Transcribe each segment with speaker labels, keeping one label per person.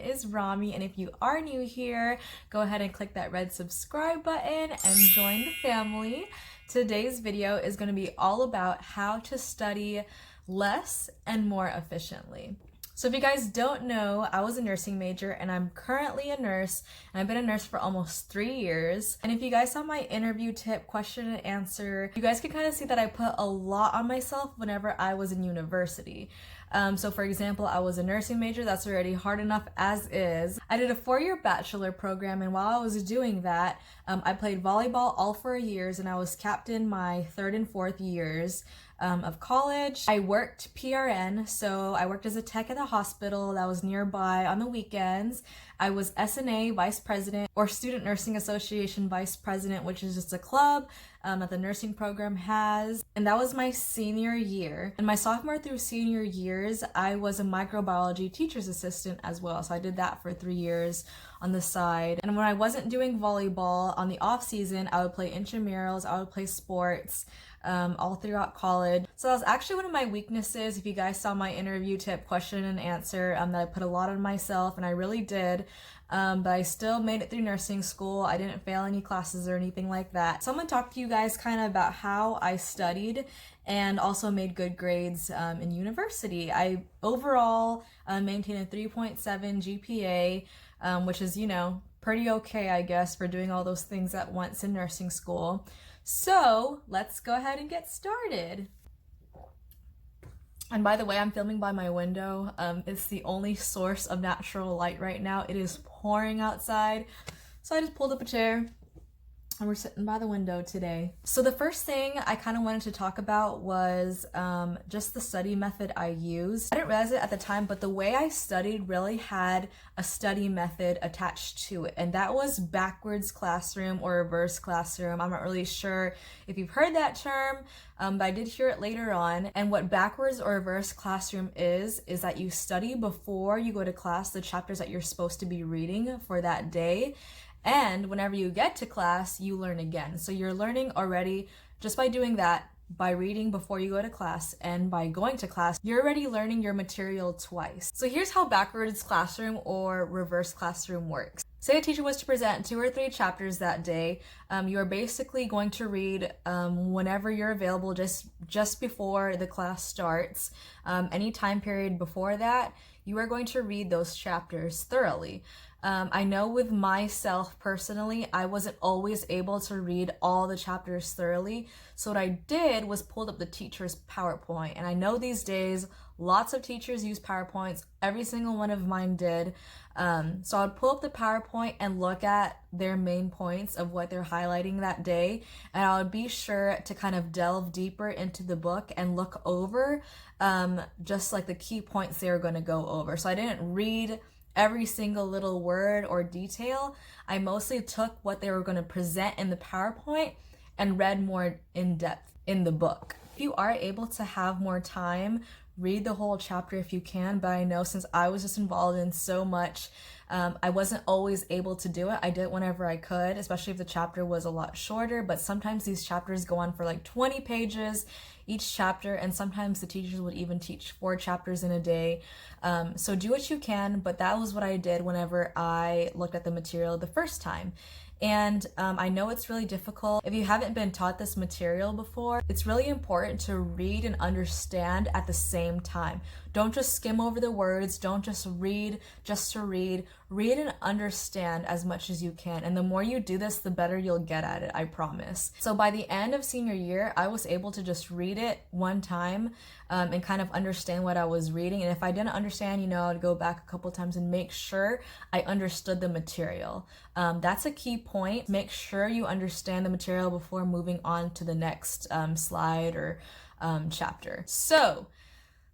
Speaker 1: is Rami, and if you are new here, go ahead and click that red subscribe button and join the family. Today's video is going to be all about how to study less and more efficiently. So if you guys don't know, I was a nursing major and I'm currently a nurse, and I've been a nurse for almost 3 years. And if you guys saw my interview tip question and answer, you guys can kind of see that I put a lot on myself whenever I was in university. So for example, I was a nursing major. That's already hard enough as is. I did a 4-year bachelor program, and while I was doing that, I played volleyball all 4 years, and I was captain my 3rd and 4th years of college. I worked PRN, so I worked as a tech at a hospital that was nearby on the weekends. I was SNA vice president, or Student Nursing Association vice president, which is just a club that the nursing program has. And that was my senior year. In my sophomore through senior years, I was a microbiology teacher's assistant as well. So I did that for 3 years on the side. And when I wasn't doing volleyball on the off season, I would play intramurals, I would play sports, all throughout college. So that was actually one of my weaknesses. If you guys saw my interview tip question and answer, that I put a lot on myself, and I really did. But I still made it through nursing school. I didn't fail any classes or anything like that. So I'm gonna talk to you guys kind of about how I studied and also made good grades in university. I overall maintained a 3.7 GPA, which is, you know, pretty okay, I guess, for doing all those things at once in nursing school. So let's go ahead and get started. And by the way, I'm filming by my window. It's the only source of natural light right now. It is pouring outside. So I just pulled up a chair and we're sitting by the window today. So the first thing I kind of wanted to talk about was just the study method I used. I didn't realize it at the time, but the way I studied really had a study method attached to it, and that was backwards classroom or reverse classroom. I'm not really sure if you've heard that term, but I did hear it later on. And what backwards or reverse classroom is that you study before you go to class the chapters that you're supposed to be reading for that day. And whenever you get to class, you learn again. So you're learning already just by doing that, by reading before you go to class, and by going to class, you're already learning your material twice. So here's how backwards classroom or reverse classroom works. Say a teacher was to present 2 or 3 chapters that day. You're basically going to read whenever you're available, just before the class starts. Any time period before that, you are going to read those chapters thoroughly. I know with myself personally, I wasn't always able to read all the chapters thoroughly. So what I did was pulled up the teacher's PowerPoint. And I know these days, lots of teachers use PowerPoints. Every single one of mine did. So I'd pull up the PowerPoint and look at their main points of what they're highlighting that day. And I would be sure to kind of delve deeper into the book and look over just like the key points they were going to go over. So I didn't read every single little word or detail. I mostly took what they were going to present in the PowerPoint and read more in depth in the book. If you are able to have more time, read the whole chapter if you can, but I know since I was just involved in so much, I wasn't always able to do it. I did it whenever I could, especially if the chapter was a lot shorter, but sometimes these chapters go on for like 20 pages each chapter, and sometimes the teachers would even teach 4 chapters in a day. So do what you can, but that was what I did whenever I looked at the material the first time. And I know it's really difficult. If you haven't been taught this material before, it's really important to read and understand at the same time. Don't just skim over the words. Don't just read just to read. Read and understand as much as you can. And the more you do this, the better you'll get at it, I promise. So by the end of senior year, I was able to just read it one time and kind of understand what I was reading. And if I didn't understand, you know, I'd go back a couple times and make sure I understood the material. That's a key point. Make sure you understand the material before moving on to the next slide or chapter. So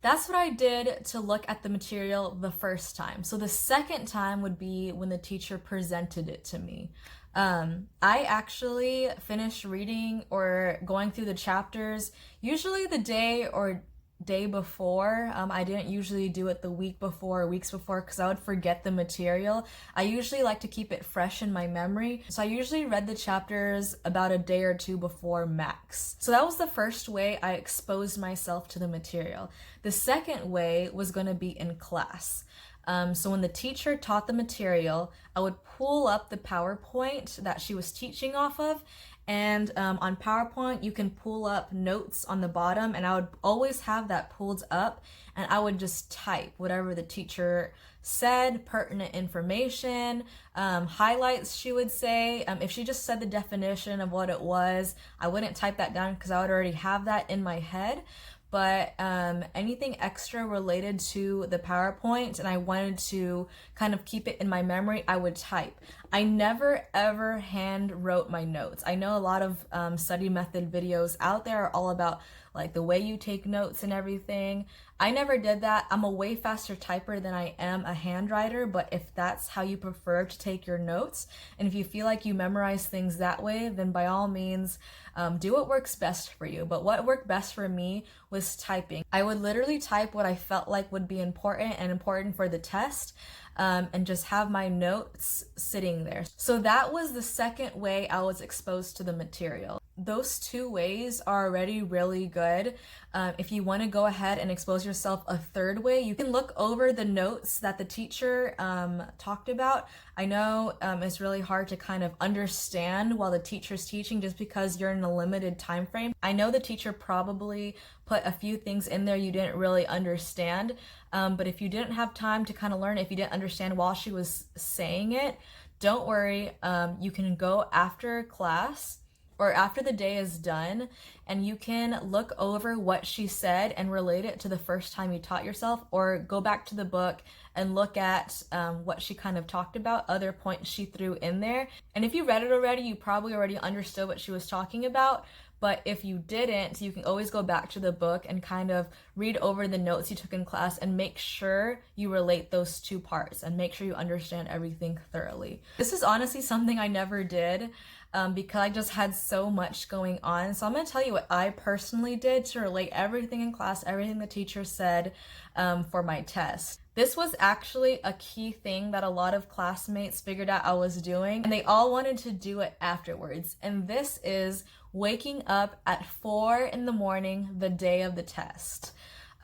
Speaker 1: that's what I did to look at the material the first time. So the second time would be when the teacher presented it to me. I actually finished reading or going through the chapters usually the day or day before. I didn't usually do it the week before or weeks before because I would forget the material. I usually like to keep it fresh in my memory. So I usually read the chapters about a day or two before max. So that was the first way I exposed myself to the material. The second way was going to be in class. So when the teacher taught the material, I would pull up the PowerPoint that she was teaching off of. And on PowerPoint, you can pull up notes on the bottom, and I would always have that pulled up, and I would just type whatever the teacher said, pertinent information, highlights she would say. If she just said the definition of what it was, I wouldn't type that down because I would already have that in my head. But anything extra related to the PowerPoint and I wanted to kind of keep it in my memory, I would type. I never ever hand wrote my notes. I know a lot of study method videos out there are all about like the way you take notes and everything. I never did that. I'm a way faster typer than I am a handwriter, but if that's how you prefer to take your notes, and if you feel like you memorize things that way, then by all means, do what works best for you. But what worked best for me was typing. I would literally type what I felt like would be important and important for the test, and just have my notes sitting there. So that was the second way I was exposed to the material. Those two ways are already really good. If you want to go ahead and expose yourself a third way, you can look over the notes that the teacher talked about. I know it's really hard to kind of understand while the teacher's teaching just because you're in a limited time frame. I know the teacher probably put a few things in there you didn't really understand, but if you didn't have time to kind of learn, if you didn't understand while she was saying it, don't worry. You can go after class or after the day is done, and you can look over what she said and relate it to the first time you taught yourself, or go back to the book and look at what she kind of talked about, other points she threw in there. And if you read it already, you probably already understood what she was talking about. But if you didn't, you can always go back to the book and kind of read over the notes you took in class and make sure you relate those two parts and make sure you understand everything thoroughly. This is honestly something I never did because I just had so much going on. So I'm going to tell you what I personally did to relate everything in class, everything the teacher said for my test. This was actually a key thing that a lot of classmates figured out I was doing, and they all wanted to do it afterwards. And this is waking up at 4 in the morning the day of the test.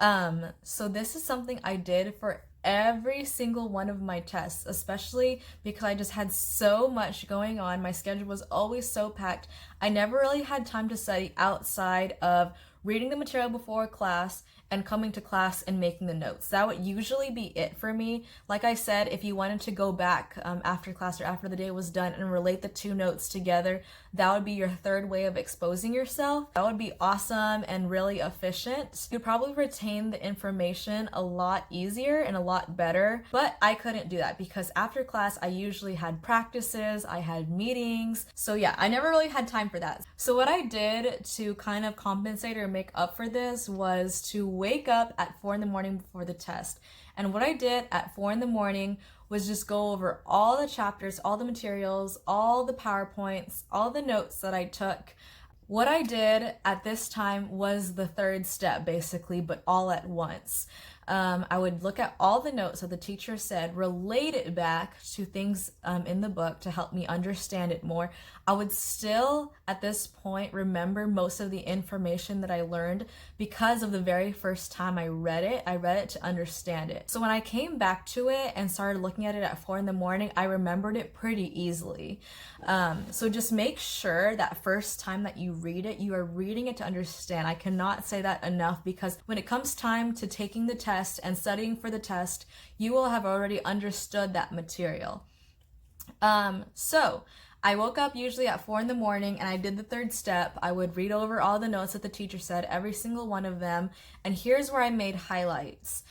Speaker 1: So this is something I did for every single one of my tests, especially because I just had so much going on. My schedule was always so packed. I never really had time to study outside of reading the material before class and coming to class and making the notes. That would usually be it for me. Like I said, if you wanted to go back after class or after the day was done and relate the two notes together, that would be your third way of exposing yourself. That would be awesome and really efficient. You'd probably retain the information a lot easier and a lot better, but I couldn't do that because after class I usually had practices, I had meetings. So yeah, I never really had time for that. So what I did to kind of compensate or make up for this was to wake up at 4 in the morning before the test. And what I did at 4 in the morning was just go over all the chapters, all the materials, all the PowerPoints, all the notes that I took. What I did at this time was the third step, basically, but all at once. I would look at all the notes that the teacher said, relate it back to things in the book to help me understand it more. I would still, at this point, remember most of the information that I learned because of the very first time I read it. I read it to understand it. So when I came back to it and started looking at it at 4 in the morning, I remembered it pretty easily. So just make sure that first time that you read it, you are reading it to understand. I cannot say that enough because when it comes time to taking the test and studying for the test, you will have already understood that material. So I woke up usually at 4 in the morning and I did the third step. I would read over all the notes that the teacher said, every single one of them. And here's where I made highlights.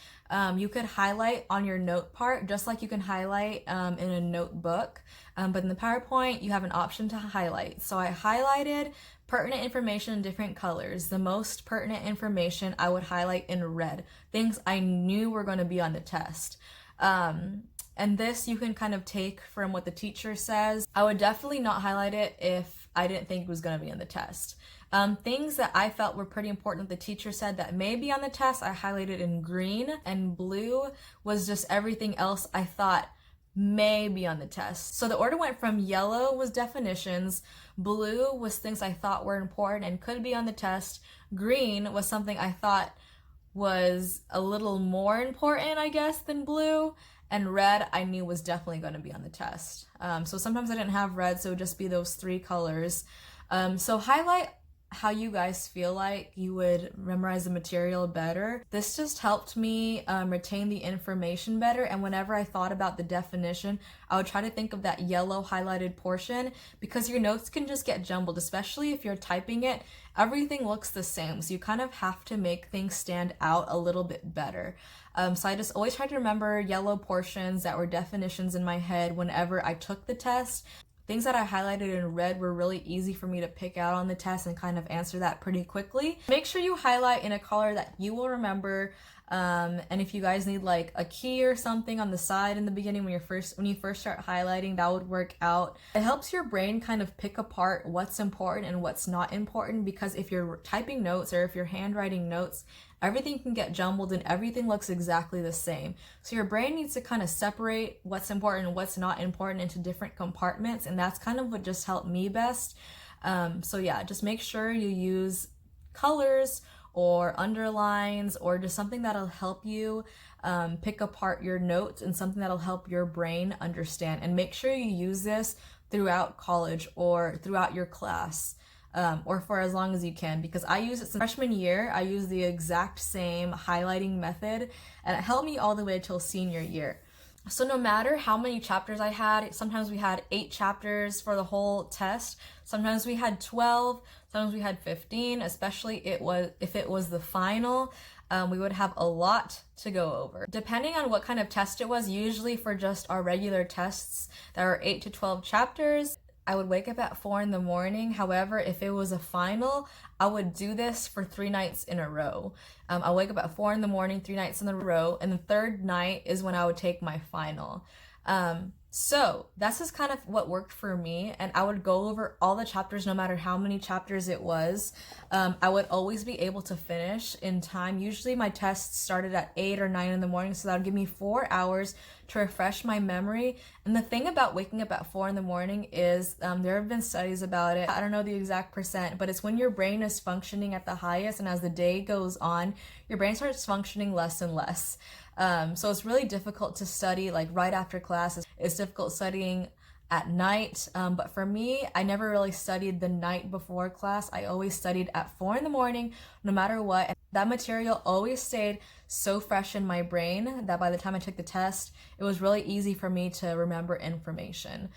Speaker 1: You could highlight on your note part, just like you can highlight in a notebook. But in the PowerPoint, you have an option to highlight. So I highlighted pertinent information in different colors. The most pertinent information I would highlight in red, things I knew were going to be on the test. And this you can kind of take from what the teacher says. I would definitely not highlight it if I didn't think it was going to be on the test. Things that I felt were pretty important that the teacher said that may be on the test, I highlighted in green, and blue was just everything else I thought may be on the test. So the order went from yellow was definitions, blue was things I thought were important and could be on the test, green was something I thought was a little more important, I guess, than blue, and red I knew was definitely going to be on the test. So sometimes I didn't have red, so it would just be those three colors. So highlight how you guys feel like you would memorize the material better. This just helped me retain the information better, and whenever I thought about the definition, I would try to think of that yellow highlighted portion, because your notes can just get jumbled, especially if you're typing it. Everything looks the same, so you kind of have to make things stand out a little bit better. So I just always tried to remember yellow portions that were definitions in my head whenever I took the test. Things that I highlighted in red were really easy for me to pick out on the test and kind of answer that pretty quickly. Make sure you highlight in a color that you will remember. And if you guys need like a key or something on the side in the beginning when you first start highlighting, that would work out. It helps your brain kind of pick apart what's important and what's not important, because if you're typing notes or if you're handwriting notes, everything can get jumbled and everything looks exactly the same. So your brain needs to kind of separate what's important and what's not important into different compartments, and that's kind of what just helped me best. So yeah, just make sure you use colors or underlines or just something that'll help you pick apart your notes and something that'll help your brain understand. And make sure you use this throughout college or throughout your class. Or for as long as you can, because I used it since freshman year. I used the exact same highlighting method, and it helped me all the way till senior year. So no matter how many chapters I had, sometimes we had 8 chapters for the whole test, sometimes we had 12, sometimes we had 15, especially if it was the final. We would have a lot to go over. Depending on what kind of test it was, usually for just our regular tests, there are 8 to 12 chapters. I would wake up at 4 in the morning. However, if it was a final, I would do this for 3 nights in a row. I wake up at 4 in the morning, 3 nights in a row, and the third night is when I would take my final. So that's just kind of what worked for me, and I would go over all the chapters no matter how many chapters it was. I would always be able to finish in time. Usually my tests started at 8 or 9 in the morning, so that would give me 4 hours to refresh my memory. And the thing about waking up at 4 in the morning is there have been studies about it. I don't know the exact percent, but it's when your brain is functioning at the highest, and as the day goes on, your brain starts functioning less and less. So it's really difficult to study like right after class. It's difficult studying at night, but for me, I never really studied the night before class. I always studied at 4 in the morning, no matter what. And that material always stayed so fresh in my brain that by the time I took the test, it was really easy for me to remember information.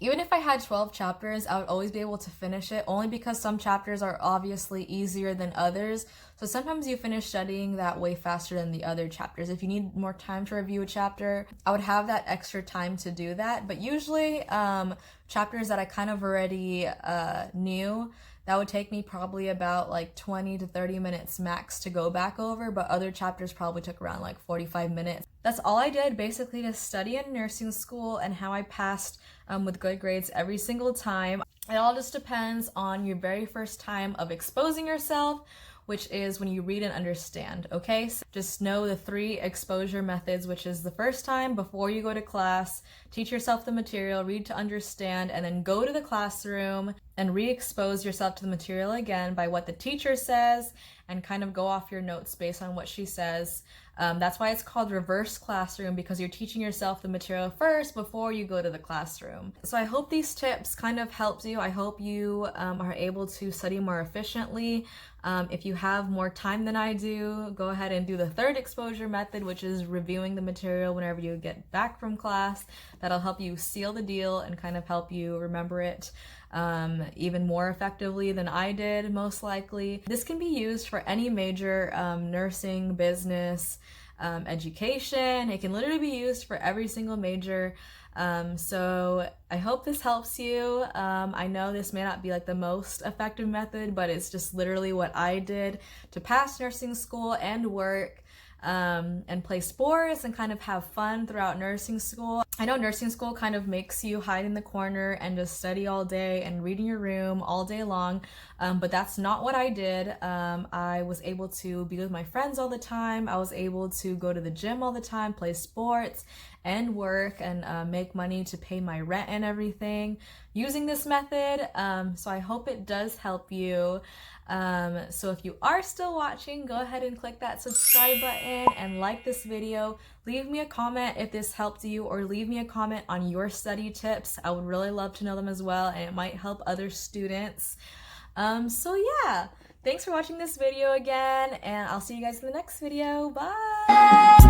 Speaker 1: Even if I had 12 chapters, I would always be able to finish it, only because some chapters are obviously easier than others. So sometimes you finish studying that way faster than the other chapters. If you need more time to review a chapter, I would have that extra time to do that. But usually chapters that I kind of already knew, that would take me probably about like 20 to 30 minutes max to go back over, but other chapters probably took around like 45 minutes. That's all I did basically to study in nursing school, and how I passed with good grades every single time. It all just depends on your very first time of exposing yourself, which is when you read and understand, okay? So just know the 3 exposure methods, which is the first time before you go to class, teach yourself the material, read to understand, and then go to the classroom and re-expose yourself to the material again by what the teacher says, and kind of go off your notes based on what she says. That's why it's called reverse classroom, because you're teaching yourself the material first before you go to the classroom. So I hope these tips kind of helped you. I hope you are able to study more efficiently. If you have more time than I do, go ahead and do the 3rd exposure method, which is reviewing the material whenever you get back from class. That'll help you seal the deal and kind of help you remember it even more effectively than I did, most likely. This can be used for any major nursing, business, education. It can literally be used for every single major. So I hope this helps you. I know this may not be like the most effective method, but it's just literally what I did to pass nursing school and work. And play sports and kind of have fun throughout nursing school. I know nursing school kind of makes you hide in the corner and just study all day and read in your room all day long, but that's not what I did. I was able to be with my friends all the time. I was able to go to the gym all the time, play sports, and work and make money to pay my rent and everything using this method. So I hope it does help you. So if you are still watching, go ahead and click that subscribe button and like this video. Leave me a comment if this helped you, or leave me a comment on your study tips. I would really love to know them as well, and it might help other students. So yeah, thanks for watching this video again, and I'll see you guys in the next video. Bye!